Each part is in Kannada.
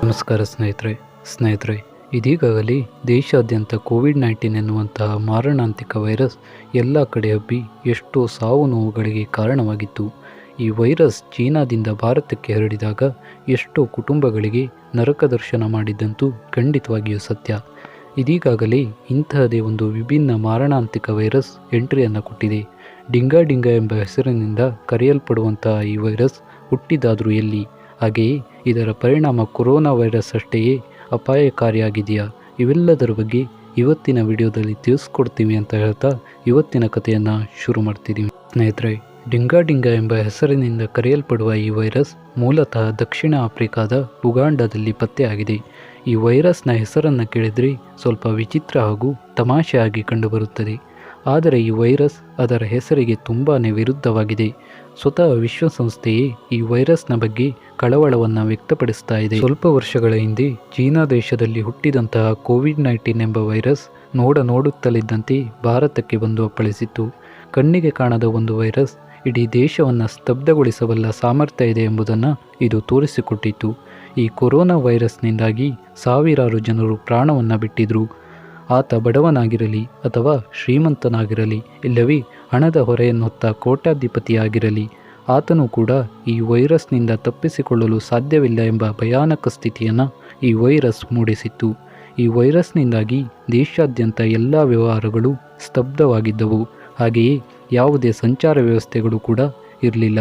ನಮಸ್ಕಾರ ಸ್ನೇಹಿತರೆ ಇದೀಗಾಗಲೇ ದೇಶಾದ್ಯಂತ ಕೋವಿಡ್-19 ಎನ್ನುವಂತಹ ಮಾರಣಾಂತಿಕ ವೈರಸ್ ಎಲ್ಲ ಕಡೆ ಹಬ್ಬಿ ಎಷ್ಟೋ ಸಾವು ನೋವುಗಳಿಗೆ ಕಾರಣವಾಗಿತ್ತು. ಈ ವೈರಸ್ ಚೀನಾದಿಂದ ಭಾರತಕ್ಕೆ ಹರಡಿದಾಗ ಎಷ್ಟೋ ಕುಟುಂಬಗಳಿಗೆ ನರಕ ದರ್ಶನ ಮಾಡಿದ್ದಂತೂ ಖಂಡಿತವಾಗಿಯೂ ಸತ್ಯ. ಇದೀಗಾಗಲೇ ಇಂತಹದೇ ಒಂದು ವಿಭಿನ್ನ ಮಾರಣಾಂತಿಕ ವೈರಸ್ ಎಂಟ್ರಿಯನ್ನು ಕೊಟ್ಟಿದೆ. ಡಿಂಗಾ ಎಂಬ ಹೆಸರಿನಿಂದ ಕರೆಯಲ್ಪಡುವಂತಹ ಈ ವೈರಸ್ ಹುಟ್ಟಿದಾದರೂ ಎಲ್ಲಿ, ಹಾಗೆಯೇ ಇದರ ಪರಿಣಾಮ ಕೊರೋನಾ ವೈರಸ್ ಅಷ್ಟೇಯೇ ಅಪಾಯಕಾರಿಯಾಗಿದೆಯಾ, ಇವೆಲ್ಲದರ ಬಗ್ಗೆ ಇವತ್ತಿನ ವಿಡಿಯೋದಲ್ಲಿ ತಿಳಿಸ್ಕೊಡ್ತೀವಿ ಅಂತ ಹೇಳ್ತಾ ಇವತ್ತಿನ ಕಥೆಯನ್ನು ಶುರು ಮಾಡ್ತಿದ್ದೀವಿ. ಸ್ನೇಹಿತರೆ, ಡಿಂಗಾ ಎಂಬ ಹೆಸರಿನಿಂದ ಕರೆಯಲ್ಪಡುವ ಈ ವೈರಸ್ ಮೂಲತಃ ದಕ್ಷಿಣ ಆಫ್ರಿಕಾದ ಉಗಾಂಡದಲ್ಲಿ ಪತ್ತೆಯಾಗಿದೆ. ಈ ವೈರಸ್ನ ಹೆಸರನ್ನು ಕೇಳಿದರೆ ಸ್ವಲ್ಪ ವಿಚಿತ್ರ ಹಾಗೂ ತಮಾಷೆಯಾಗಿ ಕಂಡುಬರುತ್ತದೆ. ಆದರೆ ಈ ವೈರಸ್ ಅದರ ಹೆಸರಿಗೆ ತುಂಬಾ ವಿರುದ್ಧವಾಗಿದೆ. ಸ್ವತಃ ವಿಶ್ವಸಂಸ್ಥೆಯೇ ಈ ವೈರಸ್ನ ಬಗ್ಗೆ ಕಳವಳವನ್ನು ವ್ಯಕ್ತಪಡಿಸ್ತಾ ಇದೆ. ಸ್ವಲ್ಪ ವರ್ಷಗಳ ಹಿಂದೆ ಚೀನಾ ದೇಶದಲ್ಲಿ ಹುಟ್ಟಿದಂತಹ ಕೋವಿಡ್-19 ಎಂಬ ವೈರಸ್ ನೋಡುತ್ತಲಿದ್ದಂತೆ ಭಾರತಕ್ಕೆ ಬಂದು ಅಪ್ಪಳಿಸಿತ್ತು. ಕಣ್ಣಿಗೆ ಕಾಣದ ಒಂದು ವೈರಸ್ ಇಡೀ ದೇಶವನ್ನು ಸ್ತಬ್ಧಗೊಳಿಸಬಲ್ಲ ಸಾಮರ್ಥ್ಯ ಇದೆ ಎಂಬುದನ್ನು ಇದು ತೋರಿಸಿಕೊಟ್ಟಿತ್ತು. ಈ ಕೊರೋನಾ ವೈರಸ್ನಿಂದಾಗಿ ಸಾವಿರಾರು ಜನರು ಪ್ರಾಣವನ್ನು ಬಿಟ್ಟಿದ್ರು. ಆತ ಬಡವನಾಗಿರಲಿ ಅಥವಾ ಶ್ರೀಮಂತನಾಗಿರಲಿ, ಇಲ್ಲವೇ ಹಣದ ಹೊರೆಯನ್ನು ಹೊತ್ತ ಕೋಟ್ಯಾಧಿಪತಿಯಾಗಿರಲಿ, ಆತನೂ ಕೂಡ ಈ ವೈರಸ್ನಿಂದ ತಪ್ಪಿಸಿಕೊಳ್ಳಲು ಸಾಧ್ಯವಿಲ್ಲ ಎಂಬ ಭಯಾನಕ ಸ್ಥಿತಿಯನ್ನು ಈ ವೈರಸ್ ಮೂಡಿಸಿತ್ತು. ಈ ವೈರಸ್ನಿಂದಾಗಿ ದೇಶಾದ್ಯಂತ ಎಲ್ಲ ವ್ಯವಹಾರಗಳು ಸ್ತಬ್ಧವಾಗಿದ್ದವು. ಹಾಗೆಯೇ ಯಾವುದೇ ಸಂಚಾರ ವ್ಯವಸ್ಥೆಗಳು ಕೂಡ ಇರಲಿಲ್ಲ.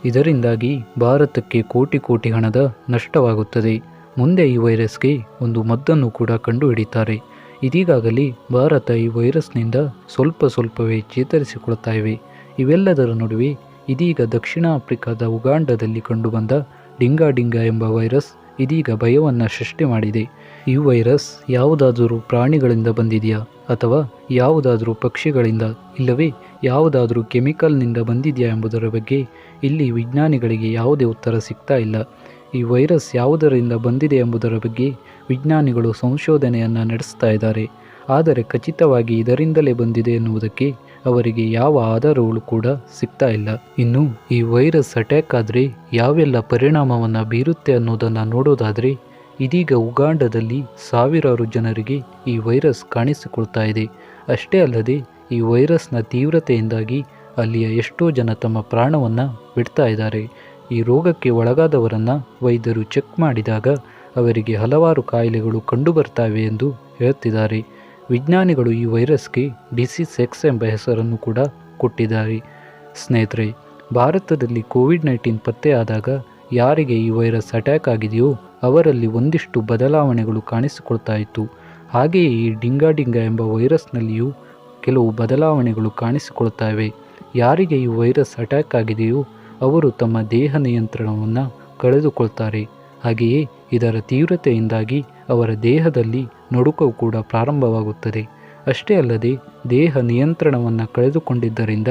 ಇದರಿಂದಾಗಿ ಭಾರತಕ್ಕೆ ಕೋಟಿ ಹಣದ ನಷ್ಟವಾಗುತ್ತದೆ. ಮುಂದೆ ಈ ವೈರಸ್ಗೆ ಒಂದು ಮದ್ದನ್ನು ಕೂಡ ಕಂಡುಹಿಡಿತಾರೆ. ಇದೀಗಾಗಲೇ ಭಾರತ ಈ ವೈರಸ್ನಿಂದ ಸ್ವಲ್ಪವೇ ಚೇತರಿಸಿಕೊಳ್ತಾ ಇವೆ. ಇವೆಲ್ಲದರ ನಡುವೆ ಇದೀಗ ದಕ್ಷಿಣ ಆಫ್ರಿಕಾದ ಉಗಾಂಡದಲ್ಲಿ ಕಂಡುಬಂದ ಡಿಂಗಾ ಎಂಬ ವೈರಸ್ ಇದೀಗ ಭಯವನ್ನು ಸೃಷ್ಟಿ ಮಾಡಿದೆ. ಈ ವೈರಸ್ ಯಾವುದಾದರೂ ಪ್ರಾಣಿಗಳಿಂದ ಬಂದಿದೆಯಾ ಅಥವಾ ಯಾವುದಾದರೂ ಪಕ್ಷಿಗಳಿಂದ, ಇಲ್ಲವೇ ಯಾವುದಾದರೂ ಕೆಮಿಕಲ್ನಿಂದ ಬಂದಿದೆಯಾ ಎಂಬುದರ ಬಗ್ಗೆ ಇಲ್ಲಿ ವಿಜ್ಞಾನಿಗಳಿಗೆ ಯಾವುದೇ ಉತ್ತರ ಸಿಗ್ತಾ ಇಲ್ಲ. ಈ ವೈರಸ್ ಯಾವುದರಿಂದ ಬಂದಿದೆ ಎಂಬುದರ ಬಗ್ಗೆ ವಿಜ್ಞಾನಿಗಳು ಸಂಶೋಧನೆಯನ್ನು ನಡೆಸ್ತಾ ಇದ್ದಾರೆ. ಆದರೆ ಖಚಿತವಾಗಿ ಇದರಿಂದಲೇ ಬಂದಿದೆ ಎನ್ನುವುದಕ್ಕೆ ಅವರಿಗೆ ಯಾವ ಆಧಾರಗಳು ಕೂಡ ಸಿಗ್ತಾ ಇಲ್ಲ. ಇನ್ನು ಈ ವೈರಸ್ ಅಟ್ಯಾಕ್ ಆದರೆ ಯಾವೆಲ್ಲ ಪರಿಣಾಮವನ್ನು ಬೀರುತ್ತೆ ಅನ್ನೋದನ್ನು ನೋಡೋದಾದರೆ ಇದೀಗ ಉಗಾಂಡದಲ್ಲಿ ಸಾವಿರಾರು ಜನರಿಗೆ ಈ ವೈರಸ್ ಕಾಣಿಸಿಕೊಳ್ತಾ ಇದೆ. ಅಷ್ಟೇ ಅಲ್ಲದೆ ಈ ವೈರಸ್ನ ತೀವ್ರತೆಯಿಂದಾಗಿ ಅಲ್ಲಿಯ ಎಷ್ಟೋ ಜನ ತಮ್ಮ ಪ್ರಾಣವನ್ನು ಬಿಡ್ತಾ ಇದ್ದಾರೆ. ಈ ರೋಗಕ್ಕೆ ಒಳಗಾದವರನ್ನು ವೈದ್ಯರು ಚೆಕ್ ಮಾಡಿದಾಗ ಅವರಿಗೆ ಹಲವಾರು ಕಾಯಿಲೆಗಳು ಕಂಡುಬರ್ತವೆ ಎಂದು ಹೇಳುತ್ತಿದ್ದಾರೆ. ವಿಜ್ಞಾನಿಗಳು ಈ ವೈರಸ್ಗೆ ಡಿಸೀಸ್ ಎಕ್ಸ್ ಎಂಬ ಹೆಸರನ್ನು ಕೂಡ ಕೊಟ್ಟಿದ್ದಾರೆ. ಸ್ನೇಹಿತರೆ, ಭಾರತದಲ್ಲಿ ಕೋವಿಡ್-19 ಪತ್ತೆಯಾದಾಗ ಯಾರಿಗೆ ಈ ವೈರಸ್ ಅಟ್ಯಾಕ್ ಆಗಿದೆಯೋ ಅವರಲ್ಲಿ ಒಂದಿಷ್ಟು ಬದಲಾವಣೆಗಳು ಕಾಣಿಸಿಕೊಳ್ತಾ ಇತ್ತು. ಹಾಗೆಯೇ ಈ ಡಿಂಗಾ ಎಂಬ ವೈರಸ್ನಲ್ಲಿಯೂ ಕೆಲವು ಬದಲಾವಣೆಗಳು ಕಾಣಿಸಿಕೊಳ್ತಾ ಇವೆ. ಯಾರಿಗೆ ಈ ವೈರಸ್ ಅಟ್ಯಾಕ್ ಆಗಿದೆಯೋ ಅವರು ತಮ್ಮ ದೇಹ ನಿಯಂತ್ರಣವನ್ನು ಕಳೆದುಕೊಳ್ತಾರೆ. ಹಾಗೆಯೇ ಇದರ ತೀವ್ರತೆಯಿಂದಾಗಿ ಅವರ ದೇಹದಲ್ಲಿ ನಡುಕವು ಕೂಡ ಪ್ರಾರಂಭವಾಗುತ್ತದೆ. ಅಷ್ಟೇ ಅಲ್ಲದೆ ದೇಹ ನಿಯಂತ್ರಣವನ್ನು ಕಳೆದುಕೊಂಡಿದ್ದರಿಂದ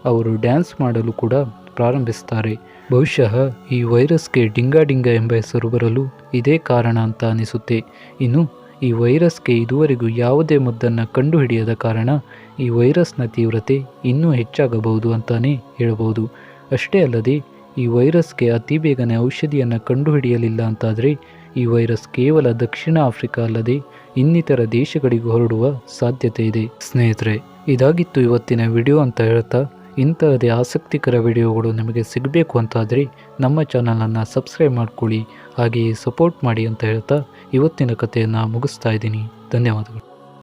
ಅವರು ಡ್ಯಾನ್ಸ್ ಮಾಡಲು ಕೂಡ ಪ್ರಾರಂಭಿಸ್ತಾರೆ. ಬಹುಶಃ ಈ ವೈರಸ್ಗೆ ಡಿಂಗಾ ಎಂಬ ಹೆಸರು ಬರಲು ಇದೇ ಕಾರಣ ಅಂತ ಅನಿಸುತ್ತೆ. ಇನ್ನು ಈ ವೈರಸ್ಗೆ ಇದುವರೆಗೂ ಯಾವುದೇ ಮದ್ದನ್ನು ಕಂಡುಹಿಡಿಯದ ಕಾರಣ ಈ ವೈರಸ್ನ ತೀವ್ರತೆ ಇನ್ನೂ ಹೆಚ್ಚಾಗಬಹುದು ಅಂತಾನೆ ಹೇಳಬಹುದು. ಅಷ್ಟೇ ಅಲ್ಲದೆ ಈ ವೈರಸ್ಗೆ ಅತಿ ಬೇಗನೆ ಔಷಧಿಯನ್ನು ಕಂಡುಹಿಡಿಯಲಿಲ್ಲ ಅಂತಾದರೆ ಈ ವೈರಸ್ ಕೇವಲ ದಕ್ಷಿಣ ಆಫ್ರಿಕಾ ಅಲ್ಲದೆ ಇನ್ನಿತರ ದೇಶಗಳಿಗೂ ಹೊರಡುವ ಸಾಧ್ಯತೆ ಇದೆ. ಸ್ನೇಹಿತರೆ, ಇದಾಗಿತ್ತು ಇವತ್ತಿನ ವಿಡಿಯೋ ಅಂತ ಹೇಳ್ತಾ, ಇಂತಹದೇ ಆಸಕ್ತಿಕರ ವಿಡಿಯೋಗಳು ನಿಮಗೆ ಸಿಗಬೇಕು ಅಂತಾದರೆ ನಮ್ಮ ಚಾನಲನ್ನು ಸಬ್ಸ್ಕ್ರೈಬ್ ಮಾಡ್ಕೊಳ್ಳಿ, ಹಾಗೆಯೇ ಸಪೋರ್ಟ್ ಮಾಡಿ ಅಂತ ಹೇಳ್ತಾ ಇವತ್ತಿನ ಕಥೆಯನ್ನು ಮುಗಿಸ್ತಾ ಇದ್ದೀನಿ. ಧನ್ಯವಾದಗಳು.